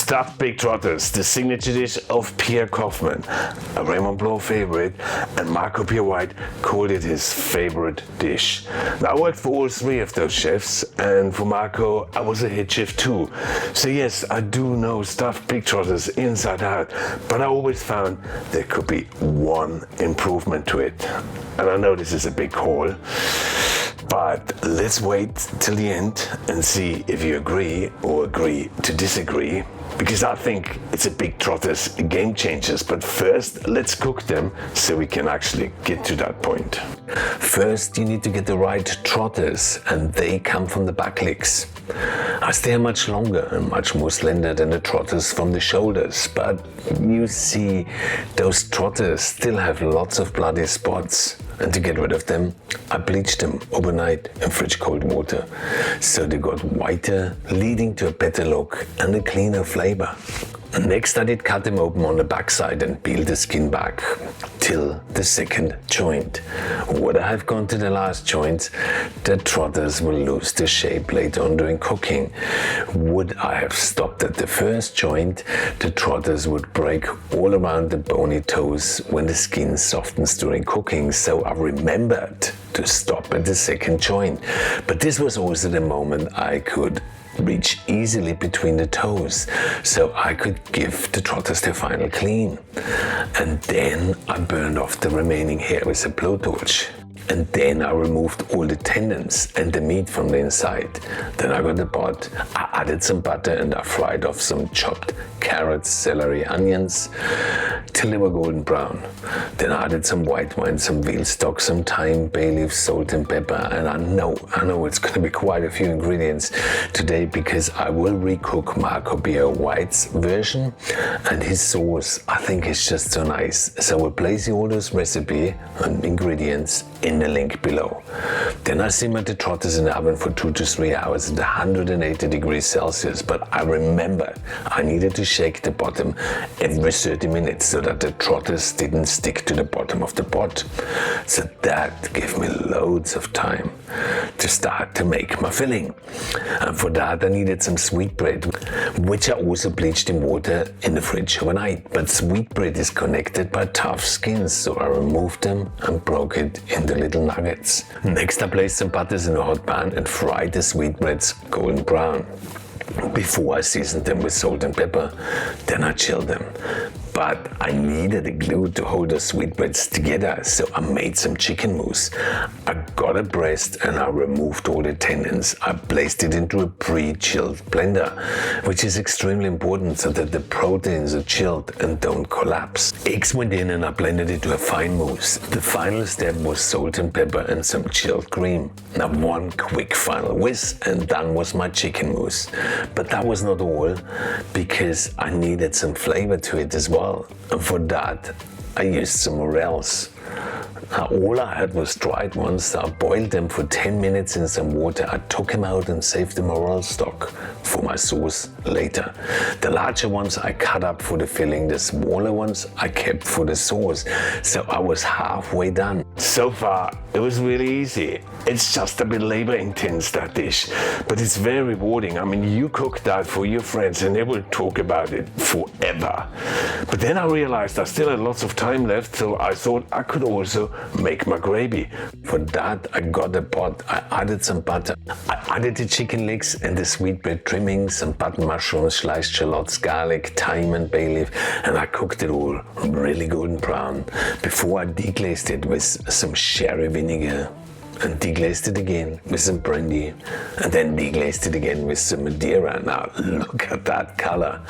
Stuffed pig trotters, the signature dish of Pierre Koffman, a Raymond Blanc favorite, and Marco Pierre White called it his favorite dish. Now, I worked for all three of those chefs, and for Marco, I was a head chef too. So yes, I do know stuffed pig trotters inside out, but I always found there could be one improvement to it. And I know this is a big call, but let's wait till the end and see if you agree or agree to disagree, because I think it's a big trotters game changers. But first, let's cook them so we can actually get to that point. First, you need to get the right trotters, and they come from the back legs, as they are much longer and much more slender than the trotters from the shoulders. But you see, those trotters still have lots of bloody spots. And to get rid of them, I bleached them overnight in fridge cold water, so they got whiter, leading to a better look and a cleaner flavor. Next, I did cut them open on the backside and peel the skin back till the second joint. Would I have gone to the last joint, the trotters will lose their shape later on during cooking. Would I have stopped at the first joint, the trotters would break all around the bony toes when the skin softens during cooking. So I remembered to stop at the second joint. But this was also the moment I could reach easily between the toes, so I could give the trotters their final clean. And then I burned off the remaining hair with a blowtorch. And then I removed all the tendons and the meat from the inside. Then I got a pot, I added some butter, and I fried off some chopped carrots, celery, onions till they were golden brown. Then I added some white wine, some veal stock, some thyme, bay leaf, salt and pepper. And I know it's going to be quite a few ingredients today, because I will recook Marco Pierre White's version, and his sauce I think is just so nice. So we'll place the orders, recipe and ingredients in the link below. Then I simmered the trotters in the oven for 2 to 3 hours at 180 degrees Celsius. But I remembered I needed to shake the bottom every 30 minutes so that the trotters didn't stick to the bottom of the pot. So that gave me loads of time to start to make my filling. And for that I needed some sweetbread, which I also bleached in water in the fridge overnight. But sweetbread is connected by tough skins, so I removed them and broke it into little nuggets. Next, I placed some butters in a hot pan and fried the sweetbreads golden brown before I seasoned them with salt and pepper. Then I chilled them. But I needed a glue to hold the sweetbreads together, so I made some chicken mousse. I got a breast and I removed all the tendons. I placed it into a pre-chilled blender, which is extremely important so that the proteins are chilled and don't collapse. Eggs went in and I blended it to a fine mousse. The final step was salt and pepper and some chilled cream. Now one quick final whisk and done was my chicken mousse. But that was not all, because I needed some flavor to it as well. And for that, I used some morels. Now, all I had was dried ones, so I boiled them for 10 minutes in some water. I took them out and saved the morel stock for my sauce later. The larger ones I cut up for the filling, the smaller ones I kept for the sauce. So I was halfway done. So far, it was really easy. It's just a bit labor intense, that dish, but it's very rewarding. I mean, you cook that for your friends and they will talk about it forever. But then I realized I still had lots of time left, so I thought I could also make my gravy. For that, I got a pot, I added some butter, I added the chicken legs and the sweetbread trimmings, some button mushrooms, sliced shallots, garlic, thyme and bay leaf, and I cooked it all really golden brown before I deglazed it with some sherry vinegar, and deglazed it again with some brandy, and then deglazed it again with some madeira. Now look at that color.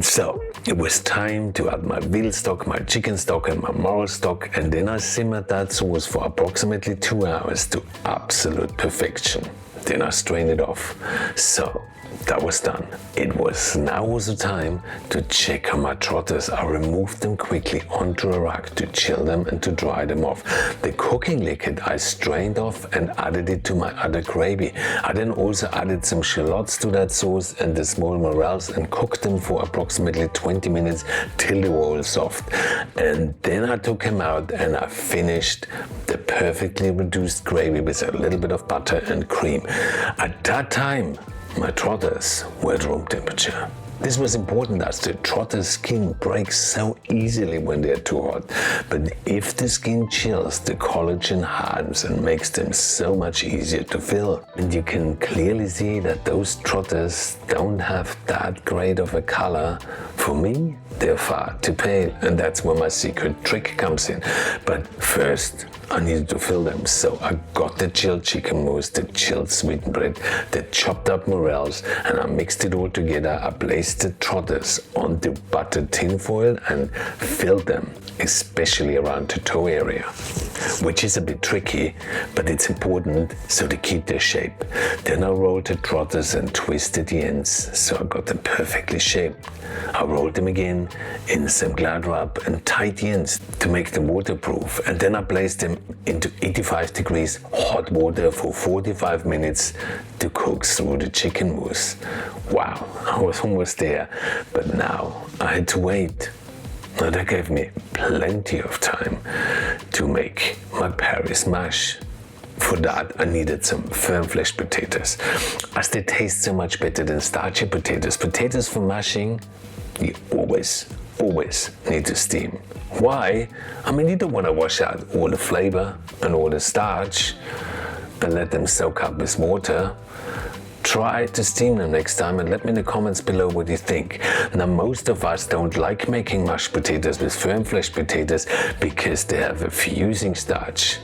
So it was time to add my veal stock, my chicken stock and my morel stock, and then I simmered that sauce for approximately 2 hours to absolute perfection. Then I strained it off. So that was done. It was now also time to check on my trotters. I removed them quickly onto a rack to chill them and to dry them off. The cooking liquid I strained off and added it to my other gravy. I then also added some shallots to that sauce and the small morels and cooked them for approximately 20 minutes till they were all soft. And then I took them out and I finished the perfectly reduced gravy with a little bit of butter and cream. At that time, my trotters were at room temperature. This was important as the Trotters skin breaks so easily when they're too hot. But if the skin chills, the collagen hardens and makes them so much easier to fill. And you can clearly see that those Trotters don't have that great of a color. For me, they're far too pale, and that's where my secret trick comes in. But first, I needed to fill them, so I got the chilled chicken mousse, the chilled sweetened bread, the chopped up morels, and I mixed it all together. I placed the Trotters onto buttered tin foil and filled them, especially around the toe area, which is a bit tricky, but it's important so to keep their shape. Then I rolled the Trotters and twisted the ends, so I got them perfectly shaped. I rolled them again in some Glad wrap and tied the ends to make them waterproof, and then I placed them into 85 degrees hot water for 45 minutes to cook through the chicken mousse. Wow, I was almost there, but now I had to wait. Now that gave me plenty of time to make my Paris mash. For that, I needed some firm flesh potatoes, as they taste so much better than starchy potatoes. Potatoes for mashing, you always need to steam. Why? I mean, you don't want to wash out all the flavor and all the starch and let them soak up with water. Try to steam them next time and let me in the comments below what you think. Now, most of us don't like making mashed potatoes with firm flesh potatoes because they have a fusing starch.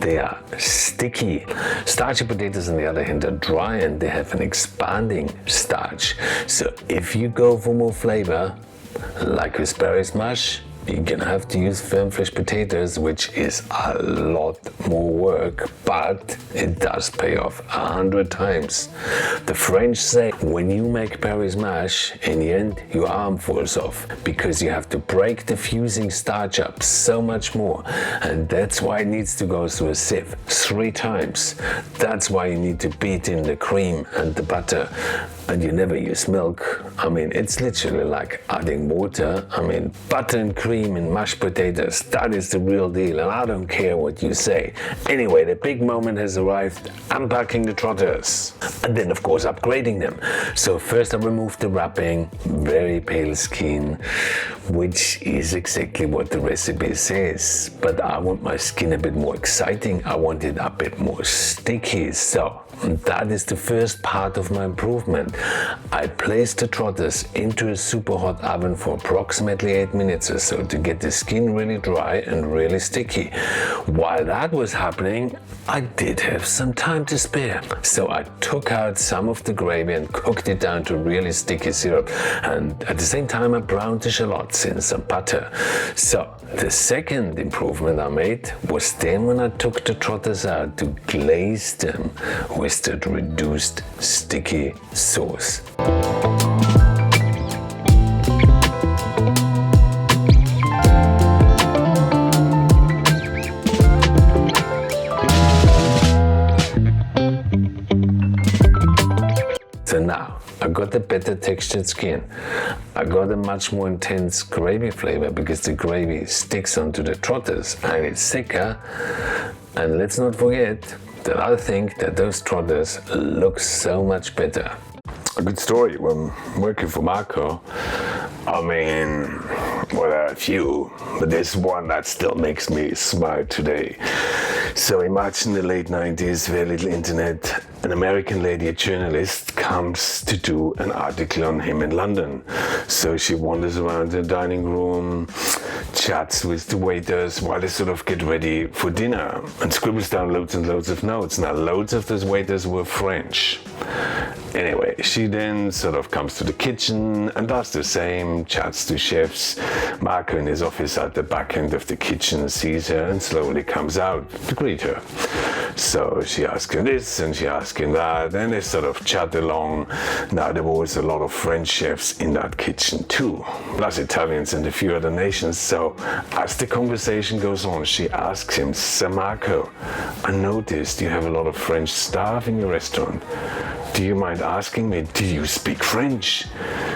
They are sticky. Starchy potatoes, on the other hand, are dry and they have an expanding starch. So if you go for more flavor, like with Paris mash, you're gonna have to use firm flesh potatoes, which is a lot more work, but it does pay off 100 times. The French say when you make Paris mash, in the end your arm falls off because you have to break the fusing starch up so much more, and that's why it needs to go through a sieve 3 times. That's why you need to beat in the cream and the butter, and you never use milk. I mean, it's literally like adding water. I mean, butter and cream and mashed potatoes, that is the real deal, and I don't care what you say. Anyway, the big moment has arrived, unpacking the Trotters, and then of course upgrading them. So first I removed the wrapping, very pale skin, which is exactly what the recipe says, but I want my skin a bit more exciting, I want it a bit more sticky, so that is the first part of my improvement. I placed the Trotters into a super hot oven for approximately 8 minutes or so to get the skin really dry and really sticky. While that was happening, I did have some time to spare. So I took out some of the gravy and cooked it down to really sticky syrup. And at the same time, I browned the shallots in some butter. So the second improvement I made was then when I took the Trotters out to glaze them with that reduced sticky sauce. So now I got a better textured skin. I got a much more intense gravy flavor because the gravy sticks onto the Trotters and it's thicker. And let's not forget that I think that those Trotters look so much better. A good story when working for Marco. I mean, well, there are a few, but there's one that still makes me smile today. So imagine the late 90s, very little internet. An American lady, a journalist, comes to do an article on him in London. So she wanders around the dining room, chats with the waiters while they sort of get ready for dinner, and scribbles down loads and loads of notes. Now, loads of those waiters were French. Anyway, she then sort of comes to the kitchen and does the same, chats to chefs. Marco in his office at the back end of the kitchen sees her and slowly comes out to greet her. So she asks him this and she asks him that, and they sort of chat along. Now, there was a lot of French chefs in that kitchen too, plus Italians and a few other nations. So as the conversation goes on, she asks him, "So Marco, I noticed you have a lot of French staff in your restaurant. Do you mind asking me, do you speak French?"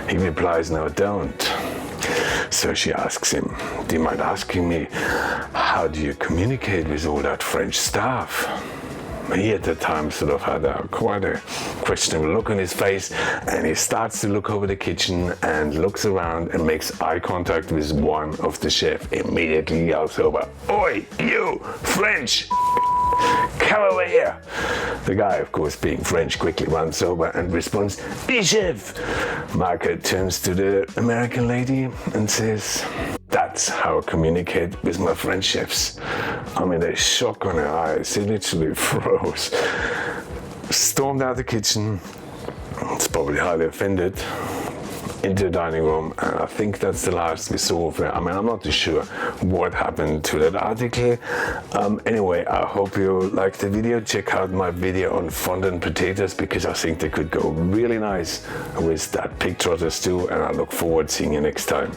He replies, "No, I don't." So she asks him, "Do you mind asking me, how do you communicate with all that French staff?" he at the time sort of had quite a questionable look on his face, and he starts to look over the kitchen and looks around and makes eye contact with one of the chef. Immediately yells over, "Oi, you French! Come over here!" The guy, of course, being French, quickly runs over and responds, "Oui, chef!" Marco turns to the American lady and says, "That's how I communicate with my French chefs." I mean, the shock on her eyes, she literally froze. Stormed out the kitchen, it's probably highly offended, into the dining room, and I think that's the last we saw of her. I mean, I'm not too sure what happened to that article. Anyway, I hope you liked the video. Check out my video on fondant potatoes, because I think they could go really nice with that pig trotter stew, and I look forward to seeing you next time.